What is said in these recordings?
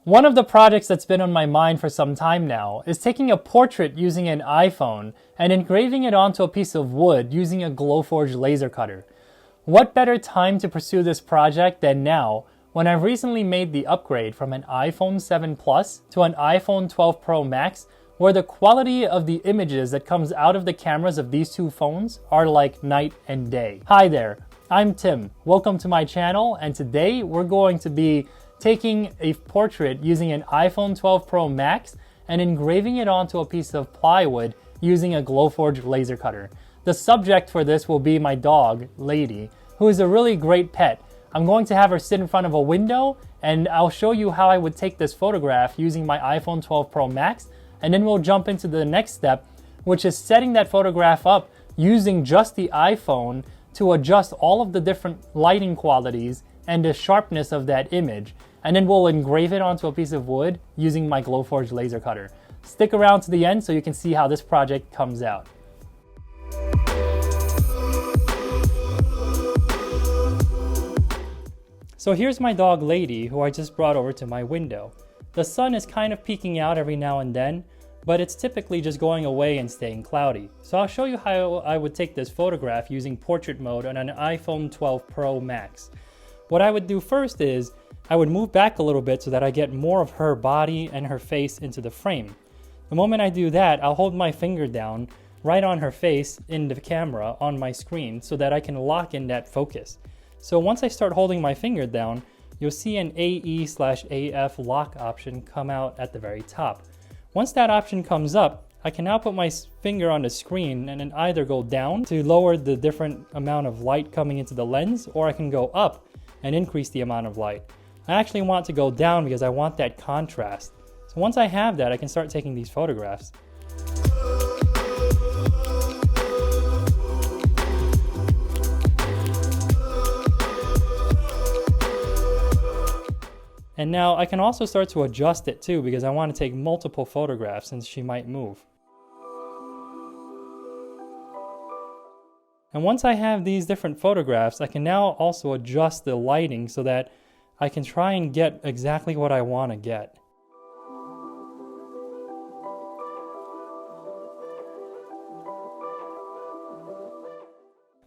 One of the projects that's been on my mind for some time now is taking a portrait using an iPhone and engraving it onto a piece of wood using a Glowforge laser cutter. What better time to pursue this project than now, when I've recently made the upgrade from an iPhone 7 Plus to an iPhone 12 Pro Max, where the quality of the images that comes out of the cameras of these two phones are like night and day. Hi there, I'm Tim. Welcome to my channel, and today we're going to be taking a portrait using an iPhone 12 Pro Max and engraving it onto a piece of plywood using a Glowforge laser cutter. The subject for this will be my dog, Lady, who is a really great pet. I'm going to have her sit in front of a window and I'll show you how I would take this photograph using my iPhone 12 Pro Max, and then we'll jump into the next step, which is setting that photograph up using just the iPhone to adjust all of the different lighting qualities and the sharpness of that image. And then we'll engrave it onto a piece of wood using my Glowforge laser cutter. Stick around to the end so you can see how this project comes out. So here's my dog Lady, who I just brought over to my window. The sun is kind of peeking out every now and then, but it's typically just going away and staying cloudy. So I'll show you how I would take this photograph using portrait mode on an iPhone 12 Pro Max. What I would do first is I would move back a little bit so that I get more of her body and her face into the frame. The moment I do that, I'll hold my finger down right on her face in the camera on my screen so that I can lock in that focus. So once I start holding my finger down, you'll see an AE/AF lock option come out at the very top. Once that option comes up, I can now put my finger on the screen and then either go down to lower the different amount of light coming into the lens, or I can go up and increase the amount of light. I actually want to go down because I want that contrast. So once I have that, I can start taking these photographs. And now I can also start to adjust it too, because I want to take multiple photographs since she might move. And once I have these different photographs, I can now also adjust the lighting so that I can try and get exactly what I want to get.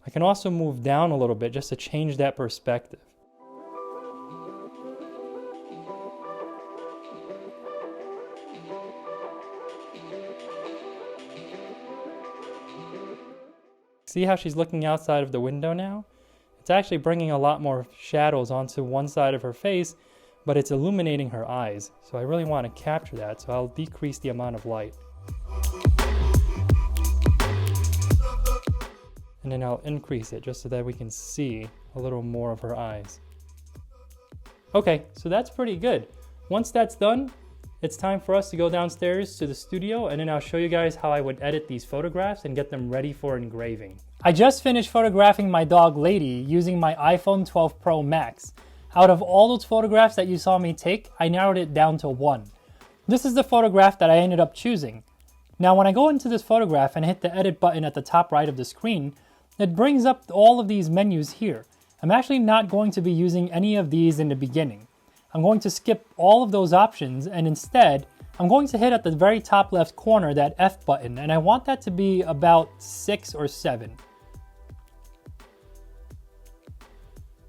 I can also move down a little bit just to change that perspective. See how she's looking outside of the window now? It's actually bringing a lot more shadows onto one side of her face, but it's illuminating her eyes. So I really want to capture that, so I'll decrease the amount of light. And then I'll increase it just so that we can see a little more of her eyes. Okay, so that's pretty good. Once that's done, it's time for us to go downstairs to the studio, and then I'll show you guys how I would edit these photographs and get them ready for engraving. I just finished photographing my dog Lady using my iPhone 12 Pro Max. Out of all those photographs that you saw me take, I narrowed it down to one. This is the photograph that I ended up choosing. Now when I go into this photograph and hit the edit button at the top right of the screen, it brings up all of these menus here. I'm actually not going to be using any of these in the beginning. I'm going to skip all of those options, and instead, I'm going to hit at the very top left corner that F button, and I want that to be about 6 or 7.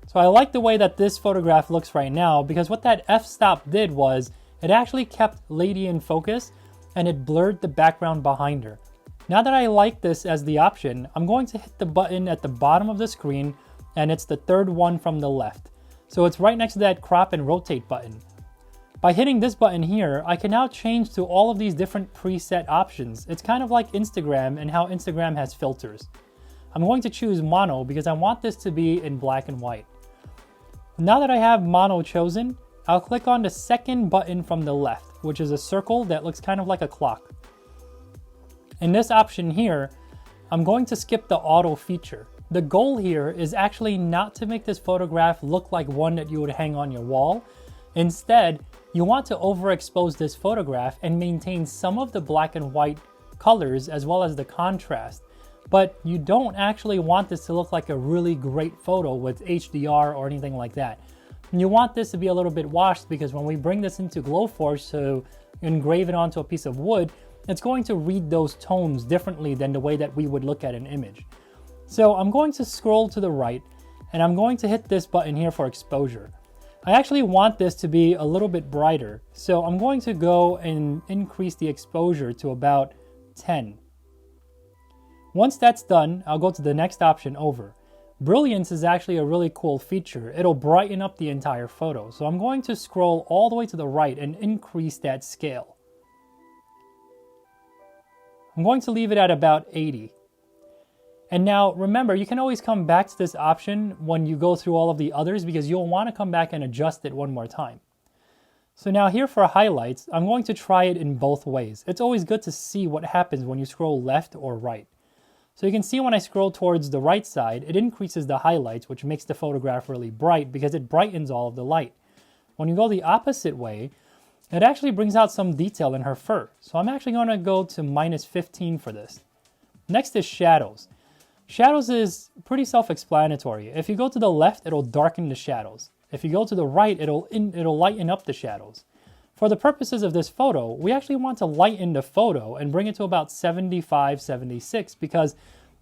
So I like the way that this photograph looks right now, because what that f-stop did was it actually kept Lady in focus and it blurred the background behind her. Now that I like this as the option, I'm going to hit the button at the bottom of the screen, and it's the third one from the left. So it's right next to that crop and rotate button. By hitting this button here, I can now change to all of these different preset options. It's kind of like Instagram and how Instagram has filters. I'm going to choose mono because I want this to be in black and white. Now that I have mono chosen, I'll click on the second button from the left, which is a circle that looks kind of like a clock. In this option here, I'm going to skip the auto feature. The goal here is actually not to make this photograph look like one that you would hang on your wall. Instead, you want to overexpose this photograph and maintain some of the black and white colors as well as the contrast. But you don't actually want this to look like a really great photo with HDR or anything like that. And you want this to be a little bit washed because when we bring this into Glowforge to engrave it onto a piece of wood, it's going to read those tones differently than the way that we would look at an image. So I'm going to scroll to the right and I'm going to hit this button here for exposure. I actually want this to be a little bit brighter, so I'm going to go and increase the exposure to about 10. Once that's done, I'll go to the next option over. Brilliance is actually a really cool feature. It'll brighten up the entire photo. So I'm going to scroll all the way to the right and increase that scale. I'm going to leave it at about 80. And now remember, you can always come back to this option when you go through all of the others because you'll want to come back and adjust it one more time. So now here for highlights, I'm going to try it in both ways. It's always good to see what happens when you scroll left or right. So you can see when I scroll towards the right side, it increases the highlights, which makes the photograph really bright because it brightens all of the light. When you go the opposite way, it actually brings out some detail in her fur. So I'm actually going to go to -15 for this. Next is shadows. Shadows is pretty self-explanatory. If you go to the left, it'll darken the shadows. If you go to the right, it'll lighten up the shadows. For the purposes of this photo, we actually want to lighten the photo and bring it to about 75, 76 because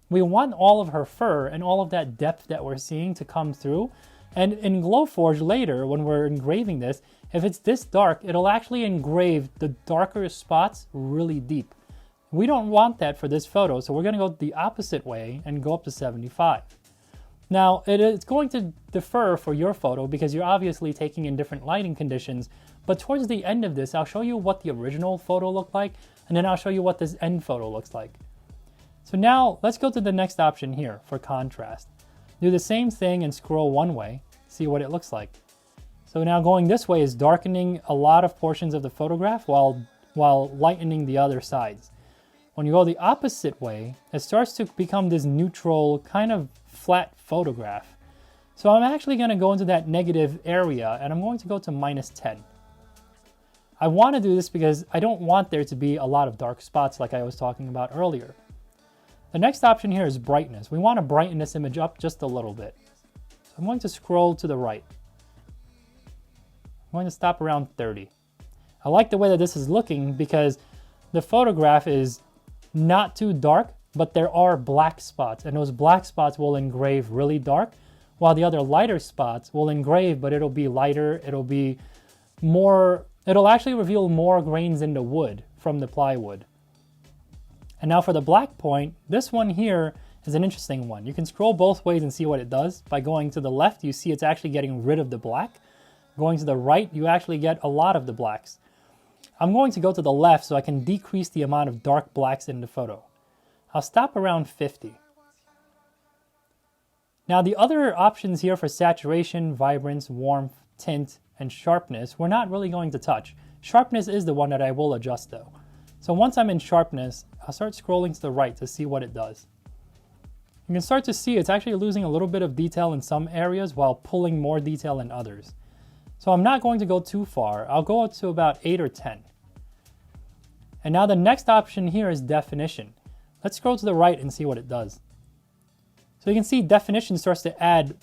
we want all of her fur and all of that depth that we're seeing to come through. And in Glowforge later, when we're engraving this, if it's this dark, it'll actually engrave the darker spots really deep. We don't want that for this photo, so we're going to go the opposite way and go up to 75. Now, it's going to differ for your photo because you're obviously taking in different lighting conditions, but towards the end of this, I'll show you what the original photo looked like, and then I'll show you what this end photo looks like. So now, let's go to the next option here for contrast. Do the same thing and scroll one way, see what it looks like. So now going this way is darkening a lot of portions of the photograph while lightening the other sides. When you go the opposite way, it starts to become this neutral, kind of flat photograph. So I'm actually going to go into that negative area and I'm going to go to -10. I want to do this because I don't want there to be a lot of dark spots like I was talking about earlier. The next option here is brightness. We want to brighten this image up just a little bit. So I'm going to scroll to the right. I'm going to stop around 30. I like the way that this is looking because the photograph is not too dark, but there are black spots, and those black spots will engrave really dark, while the other lighter spots will engrave, but it'll be lighter, it'll actually reveal more grains in the wood from the plywood. And now for the black point, this one here is an interesting one. You can scroll both ways and see what it does. By going to the left, you see it's actually getting rid of the black. Going to the right, you actually get a lot of the blacks. I'm going to go to the left so I can decrease the amount of dark blacks in the photo. I'll stop around 50. Now the other options here for saturation, vibrance, warmth, tint, and sharpness, we're not really going to touch. Sharpness is the one that I will adjust though. So once I'm in sharpness, I'll start scrolling to the right to see what it does. You can start to see it's actually losing a little bit of detail in some areas while pulling more detail in others. So I'm not going to go too far. I'll go up to about 8 or 10. And now the next option here is definition. Let's scroll to the right and see what it does. So you can see definition starts to add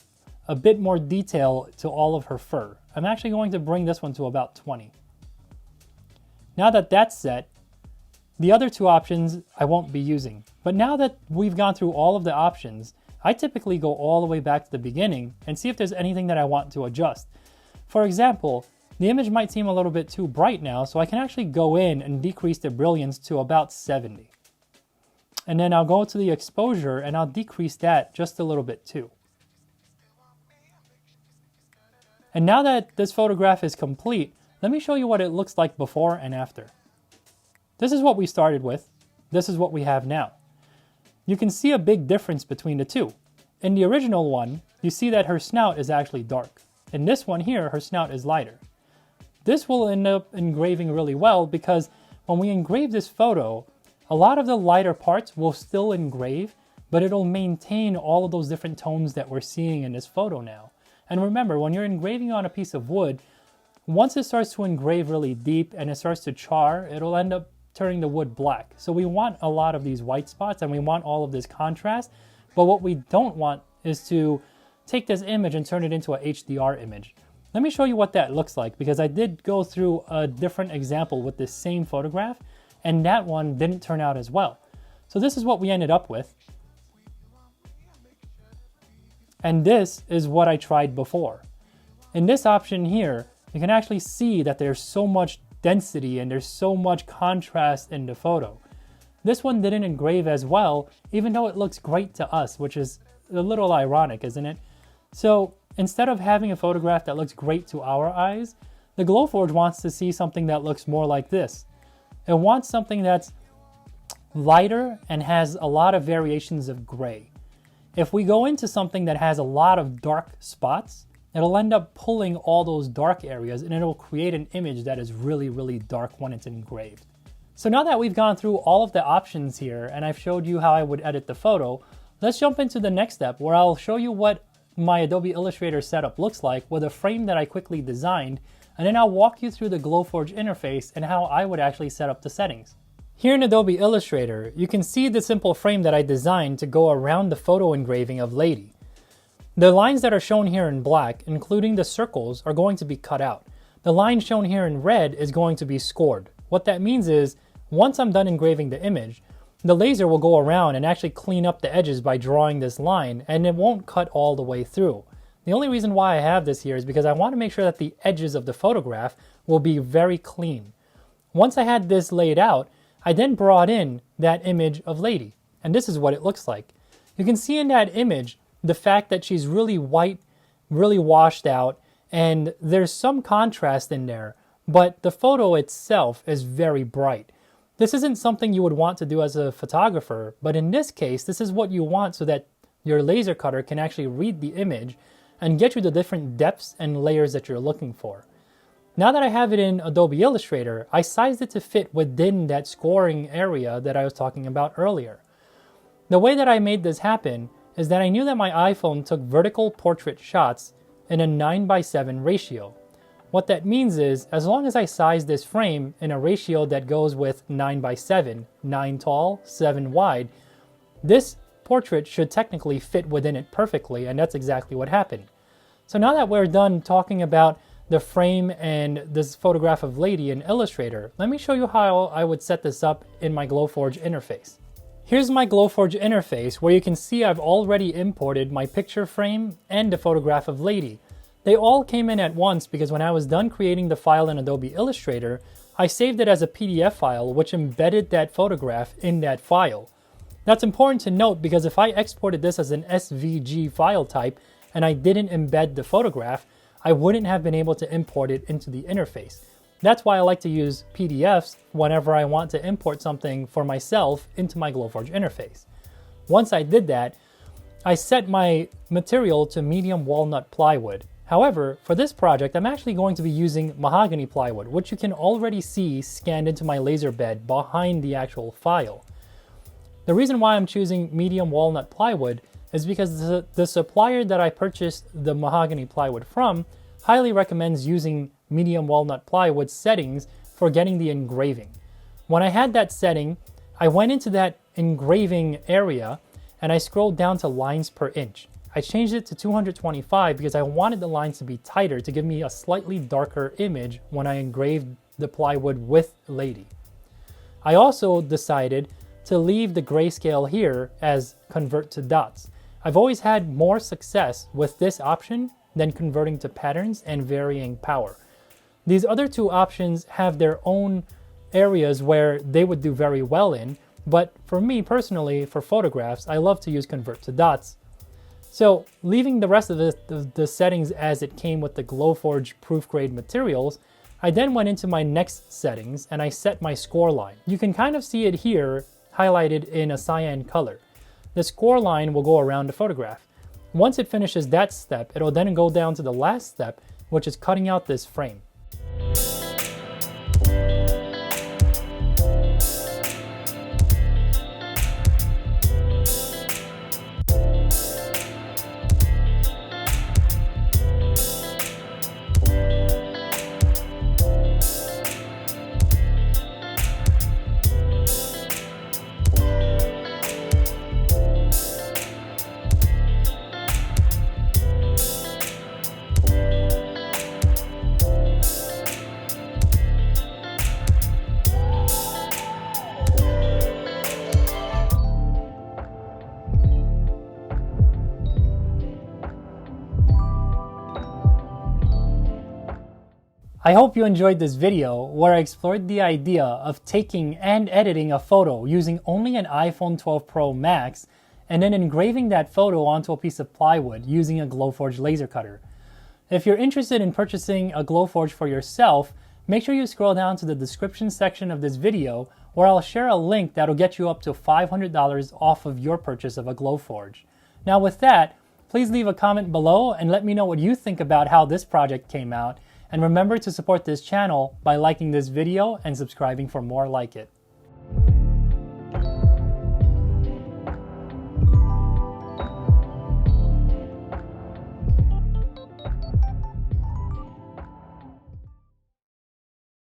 a bit more detail to all of her fur. I'm actually going to bring this one to about 20. Now that that's set, the other two options I won't be using. But now that we've gone through all of the options, I typically go all the way back to the beginning and see if there's anything that I want to adjust. For example, the image might seem a little bit too bright now, so I can actually go in and decrease the brilliance to about 70. And then I'll go to the exposure and I'll decrease that just a little bit too. And now that this photograph is complete, let me show you what it looks like before and after. This is what we started with. This is what we have now. You can see a big difference between the two. In the original one, you see that her snout is actually dark. In this one here, her snout is lighter. This will end up engraving really well because when we engrave this photo, a lot of the lighter parts will still engrave, but it'll maintain all of those different tones that we're seeing in this photo now. And remember, when you're engraving on a piece of wood, once it starts to engrave really deep and it starts to char, it'll end up turning the wood black. So we want a lot of these white spots and we want all of this contrast, but what we don't want is to take this image and turn it into a HDR image. Let me show you what that looks like, because I did go through a different example with this same photograph, and that one didn't turn out as well. So this is what we ended up with. And this is what I tried before. In this option here, you can actually see that there's so much density and there's so much contrast in the photo. This one didn't engrave as well, even though it looks great to us, which is a little ironic, isn't it? So instead of having a photograph that looks great to our eyes, the Glowforge wants to see something that looks more like this. It wants something that's lighter and has a lot of variations of gray. If we go into something that has a lot of dark spots, it'll end up pulling all those dark areas and it'll create an image that is really, really dark when it's engraved. So now that we've gone through all of the options here and I've showed you how I would edit the photo, let's jump into the next step where I'll show you what my Adobe Illustrator setup looks like with a frame that I quickly designed, and then I'll walk you through the Glowforge interface and how I would actually set up the settings. Here in Adobe Illustrator, you can see the simple frame that I designed to go around the photo engraving of Lady. The lines that are shown here in black, including the circles, are going to be cut out. The line shown here in red is going to be scored. What that means is, once I'm done engraving the image, the laser will go around and actually clean up the edges by drawing this line, and it won't cut all the way through. The only reason why I have this here is because I want to make sure that the edges of the photograph will be very clean. Once I had this laid out, I then brought in that image of Lady, and this is what it looks like. You can see in that image the fact that she's really white, really washed out, and there's some contrast in there, but the photo itself is very bright. This isn't something you would want to do as a photographer, but in this case, this is what you want so that your laser cutter can actually read the image and get you the different depths and layers that you're looking for. Now that I have it in Adobe Illustrator, I sized it to fit within that scoring area that I was talking about earlier. The way that I made this happen is that I knew that my iPhone took vertical portrait shots in a 9:7 ratio. What that means is, as long as I size this frame in a ratio that goes with 9:7, 9 tall, 7 wide, this portrait should technically fit within it perfectly, and that's exactly what happened. So now that we're done talking about the frame and this photograph of Lady in Illustrator, let me show you how I would set this up in my Glowforge interface. Here's my Glowforge interface where you can see I've already imported my picture frame and the photograph of Lady. They all came in at once because when I was done creating the file in Adobe Illustrator, I saved it as a PDF file which embedded that photograph in that file. That's important to note because if I exported this as an SVG file type and I didn't embed the photograph, I wouldn't have been able to import it into the interface. That's why I like to use PDFs whenever I want to import something for myself into my Glowforge interface. Once I did that, I set my material to medium walnut plywood. However, for this project, I'm actually going to be using Mahogany plywood, which you can already see scanned into my laser bed behind the actual file. The reason why I'm choosing medium walnut plywood is because the supplier that I purchased the Mahogany plywood from highly recommends using medium walnut plywood settings for getting the engraving. When I had that setting, I went into that engraving area and I scrolled down to lines per inch. I changed it to 225 because I wanted the lines to be tighter to give me a slightly darker image when I engraved the plywood with Lady. I also decided to leave the grayscale here as convert to dots. I've always had more success with this option than converting to patterns and varying power. These other two options have their own areas where they would do very well in, but for me personally, for photographs, I love to use convert to dots. So leaving the rest of the settings as it came with the Glowforge proof grade materials, I then went into my next settings and I set my score line. You can kind of see it here highlighted in a cyan color. The score line will go around the photograph. Once it finishes that step, it'll then go down to the last step, which is cutting out this frame. I hope you enjoyed this video where I explored the idea of taking and editing a photo using only an iPhone 12 Pro Max and then engraving that photo onto a piece of plywood using a Glowforge laser cutter. If you're interested in purchasing a Glowforge for yourself, make sure you scroll down to the description section of this video where I'll share a link that'll get you up to $500 off of your purchase of a Glowforge. Now with that, please leave a comment below and let me know what you think about how this project came out, and remember to support this channel by liking this video and subscribing for more like it.